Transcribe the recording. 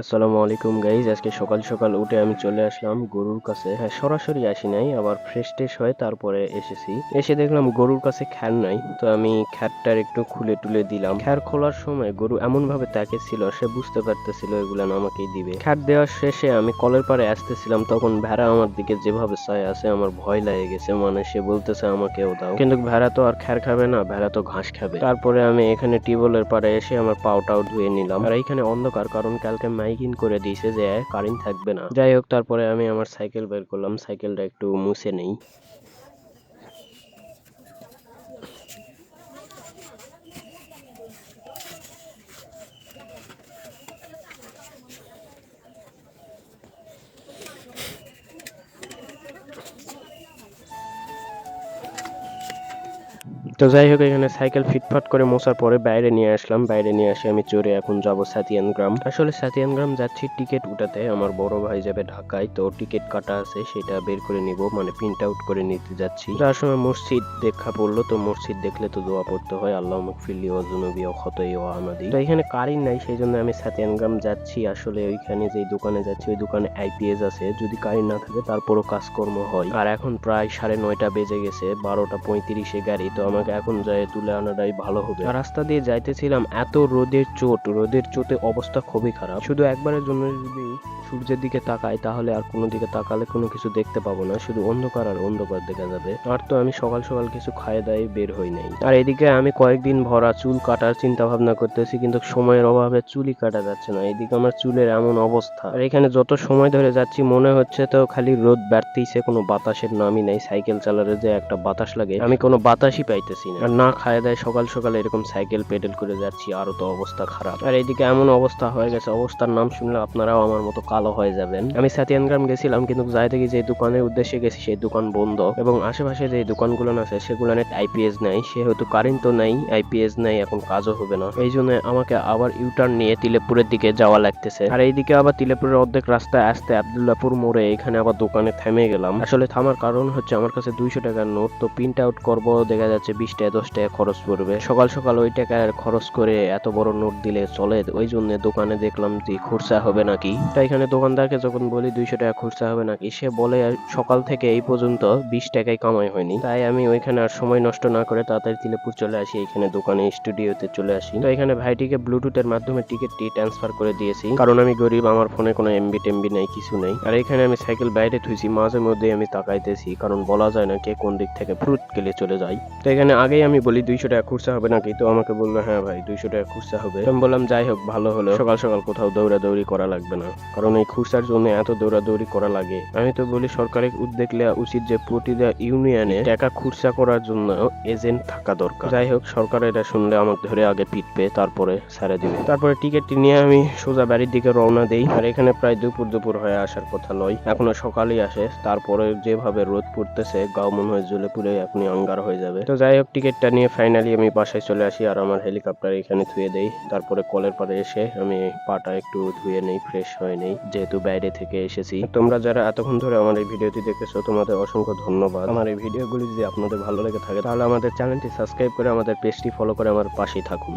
আসসালামু আলাইকুম গাইজ, আজকে সকাল সকাল উঠে আমি চলে আসলাম গরুর কাছে। হ্যাঁ, সরাসরি আসি নাই, আবার ফ্রেশ ট্রেশ হয়ে তারপরে এসেছি। এসে দেখলাম গরুর কাছে খ্যার নাই, তো আমি খ্যারটার একটু খুলে টুলে দিলাম। খ্যার খোলার সময় গরু এমন ভাবে তাকিয়েছিল, সে বুঝতে পারতেছিল এগুলা আমাকেই দিবে। খ্যার দেওয়ার শেষে আমি কলের পাড়ে আসতেছিলাম, তখন ভেড়া আমার দিকে যেভাবে চাই আছে আমার ভয় লেগে গেছে। মানে সে বলতেছে আমাকেও দাও, কিন্তু ভেড়া তো আর খ্যার খাবে না, ভেড়া তো ঘাস খাবে। তারপরে আমি এখানে টিউবওয়েলের পাড়ে এসে আমার পাউটাও ধুয়ে নিলাম। আর এইখানে অন্ধকার, কারণ কালকে মাইকিং করে দিয়েছে যে কারেন্ট থাকবে না। যাই হোক, তারপরে আমি আমার সাইকেল বের করলাম, সাইকেলটা একটু মুছে নেই। তো যাই হোক, এখানে সাইকেল ফিটফাট করে মোছার পরে বাইরে নিয়ে আসলাম। বাইরে নিয়ে আসে আমি চড়ে এখন যাব সাতিয়ান গ্রাম। আসলে সাতিয়ান গ্রাম যাচ্ছি টিকিট উঠাতে। আমার বড় ভাই যাবে ঢাকায়, তো টিকিট কাটা আছে, সেটা বের করে নিব, মানে প্রিন্ট আউট করে নিতে যাচ্ছি। যার সময় মসজিদ দেখা পড়লো, তো মসজিদ দেখলে তো দোয়া পড়তে হয়, আল্লাহ মাগফিরলি ওয়া যুনুবি ওয়া খতাই ওয়া আমাদি। তো এখানে কারেন্ট নাই, সেই জন্য আমি সাতিয়ান গ্রাম যাচ্ছি। আসলে ওইখানে যে দোকানে যাচ্ছি, ওই দোকানে আইপিএস আছে, যদি কারেন্ট না থাকে তারপরও কাজকর্ম হয়। আর এখন প্রায় 9:30 বেজে গেছে, 12:35 গাড়ি, তো আমাকে এখন যায় তুলে আনাটাই ভালো হবে। রাস্তা দিয়ে যাইতেছিলাম, এত রোদের চোটে অবস্থা খুবই খারাপ। শুধু একবারের জন্য যদি সূর্যের দিকে তাকাই, তাহলে আর কোনো দিকে তাকালে কোনো কিছু দেখতে পাবো না, শুধু অন্ধকার আর অন্ধকার দেখা যাবে। আর তো আমি সকাল সকাল কিছু খায় দায় বের হই নাই। আর এদিকে আমি কয়েকদিন ভরা চুল কাটার চিন্তা ভাবনা করতেছি, কিন্তু সময়ের অভাবে চুলই কাটা যাচ্ছে না। এদিকে আমার চুলের এমন অবস্থা। আর এখানে যত সময় ধরে যাচ্ছি মনে হচ্ছে তো খালি রোদ বাড়তিছে, কোনো বাতাসের নামই নাই। সাইকেল চালালে যে একটা বাতাস লাগে, আমি কোনো বাতাসই পাইতেছি না। আর না খায় দায় সকাল সকাল এরকম সাইকেল পেডেল করে যাচ্ছি, আরো তো অবস্থা খারাপ। আর এদিকে এমন অবস্থা হয়ে গেছে, অবস্থার নাম শুনলে আপনারাও আমার মতো কালো হয়ে যাবেন। আমি সাতিয়ানগ্রাম গেছিলাম, কিন্তু যাই দেখি যে দোকানের উদ্দেশ্যে গেছি সেই দোকান বন্ধ, এবং আশেপাশে যে দোকানগুলো আছে সেগুলো আইপিএস নাই, সেহেতু কারেন্ট তো নাই, আইপিএস নাই, এখন কাজও হবে না। এই জন্য আমাকে আবার ইউটার্ন নিয়ে তিলেপুরের দিকে যাওয়া লাগতেছে। আর এইদিকে আবার তিলেপুরের অর্ধেক রাস্তায় আসতে আব্দুল্লাহপুর মোড়ে এখানে আবার দোকানে থেমে গেলাম। আসলে থামার কারণ হচ্ছে আমার কাছে 200 টাকার নোট, তো প্রিন্ট আউট করবো, দেখা যাচ্ছে 20 টাকা 10 টাকা খরচ পড়বে। সকাল সকাল ওই টাকা খরচ করে এত বড় নোট দিলে চলে? ওই জন্য দোকানে দেখলাম যে খুরসা হবে নাকি। তাই এখানে দোকানদারকে যখন বলি 200 টাকা খুরসা হবে নাকি, সে বলে সকাল থেকে এই পর্যন্ত 20 টাকাই কামাই হয়নি। তাই আমি ওইখানে আর সময় নষ্ট না করে তাড়াতাড়ি তিলেপুর চলে আসি, এখানে দোকানে স্টুডিওতে চলে আসি। তো এখানে ভাইটিকে ব্লুটুথের মাধ্যমে টিকিটটি ট্রান্সফার করে দিয়েছি, কারণ আমি গরিব, আমার ফোনে কোনো এমবি টেমবি নেই, কিছু নেই। আর এখানে আমি সাইকেল বাইরে থুইছি, মাঝে মধ্যে আমি তাকাইতেছি, কারণ বলা যায় না কে কোন দিক থেকে ফ্রুট গেলে চলে যায়। তো এখানে আগেই আমি বলি 200 টাকা খুরসা হবে নাকি, তো আমাকে বললো হ্যাঁ ভাই 200 টাকা খুরসা হবে। আমি বললাম যাই হোক, ভালো হলো, সকাল সকাল কোথাও দৌড়াদৌড়ি করা লাগবে না, কারণ এই খুরসার জন্য এত দৌড়াদৌড়ি করা লাগে। আমি তো বলি সরকারের উদ্যোগ নেওয়া উচিত যে প্রতিটা ইউনিয়নে টাকা খুরসা করার জন্য এজেন্ট থাকা দরকার। যাই হোক, সরকার এটা শুনলে আমাকে ধরে আগে পিটবে, তারপরে ছেড়ে দিবে। তারপরে টিকিটটি নিয়ে আমি সোজা বাড়ির দিকে রওনা দেই। আর এখানে প্রায় দুপুর হয়ে আসার কথা নয়, এখনো সকালই আসে, তারপরে যেভাবে রোদ পড়তেছে গাও মনে হয় জ্বলে পুড়ে এখনই আঙ্গার হয়ে যাবে। তো যাই হোক, টিকিটটা নিয়ে ফাইনালি আমি বাসায় চলে আসি, আর আমার হেলিকপ্টার এখানে ধুয়ে দেই। তারপরে কলের পাড়ে এসে আমি পাটা একটু ধুয়ে নেই, ফ্রেশ হয়ে নেই, যেহেতু বাইরে থেকে এসেছি। তোমরা যারা এতক্ষণ ধরে আমার এই ভিডিওটি দেখেছো, তোমাদের অসংখ্য ধন্যবাদ। আমার এই ভিডিওগুলি যদি আপনাদের ভালো লেগে থাকে, তাহলে আমাদের চ্যানেলটি সাবস্ক্রাইব করে আমাদের পেজটি ফলো করে আমার পাশেই থাকুন।